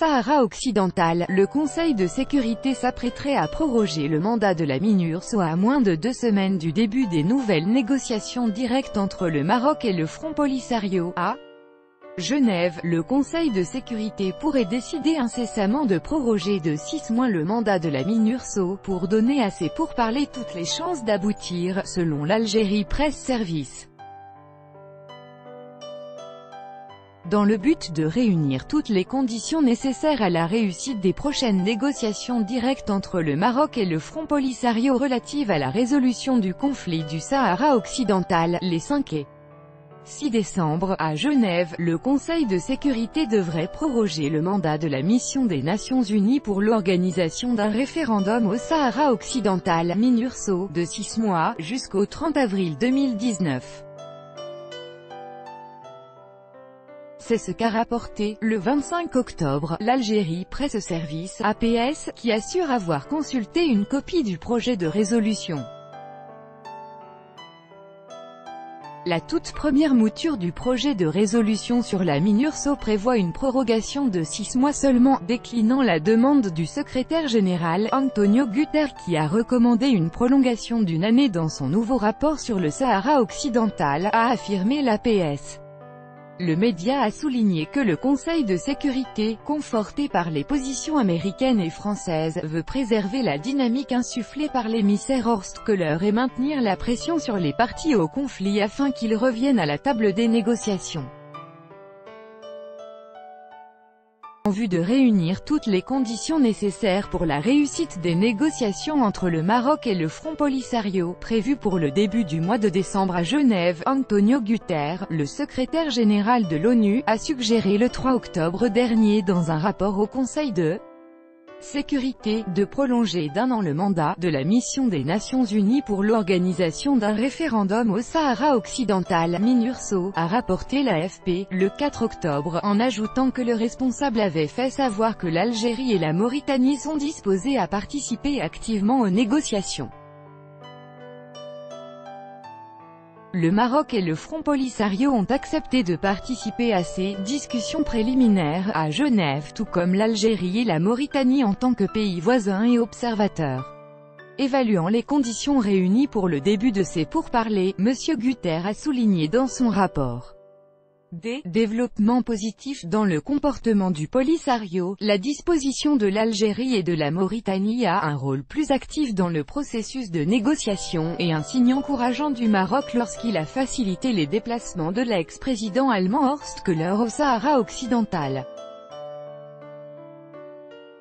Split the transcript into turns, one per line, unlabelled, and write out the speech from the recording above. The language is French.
Sahara occidental, le Conseil de sécurité s'apprêterait à proroger le mandat de la MINURSO à moins de 2 semaines du début des nouvelles négociations directes entre le Maroc et le Front Polisario. À Genève, le Conseil de sécurité pourrait décider incessamment de proroger de 6 mois le mandat de la MINURSO, pour donner à ces pourparlers toutes les chances d'aboutir, selon l'Algérie Presse Service. Dans le but de réunir toutes les conditions nécessaires à la réussite des prochaines négociations directes entre le Maroc et le Front Polisario relatives à la résolution du conflit du Sahara occidental, les 5 et 6 décembre, à Genève, le Conseil de sécurité devrait proroger le mandat de la mission des Nations Unies pour l'organisation d'un référendum au Sahara occidental, MINURSO, de 6 mois, jusqu'au 30 avril 2019. C'est ce qu'a rapporté, le 25 octobre, l'Algérie Presse Service, APS, qui assure avoir consulté une copie du projet de résolution. La toute première mouture du projet de résolution sur la MINURSO prévoit une prorogation de 6 mois seulement, déclinant la demande du secrétaire général, Antonio Guterres, qui a recommandé une prolongation d'1 année dans son nouveau rapport sur le Sahara occidental, a affirmé l'APS. Le média a souligné que le Conseil de sécurité, conforté par les positions américaines et françaises, veut préserver la dynamique insufflée par l'émissaire Horst Köhler et maintenir la pression sur les parties au conflit afin qu'ils reviennent à la table des négociations. En vue de réunir toutes les conditions nécessaires pour la réussite des négociations entre le Maroc et le Front Polisario, prévues pour le début du mois de décembre à Genève, Antonio Guterres, le secrétaire général de l'ONU, a suggéré le 3 octobre dernier dans un rapport au Conseil de sécurité, de prolonger d'1 an le mandat de la mission des Nations Unies pour l'organisation d'un référendum au Sahara occidental, MINURSO, a rapporté l'AFP, le 4 octobre, en ajoutant que le responsable avait fait savoir que l'Algérie et la Mauritanie sont disposées à participer activement aux négociations. Le Maroc et le Front Polisario ont accepté de participer à ces discussions préliminaires à Genève, tout comme l'Algérie et la Mauritanie en tant que pays voisins et observateurs. Évaluant les conditions réunies pour le début de ces pourparlers, M. Guterres a souligné dans son rapport des développements positifs dans le comportement du Polisario, la disposition de l'Algérie et de la Mauritanie à un rôle plus actif dans le processus de négociation, et un signe encourageant du Maroc lorsqu'il a facilité les déplacements de l'ex-président allemand Horst Köhler au Sahara occidental.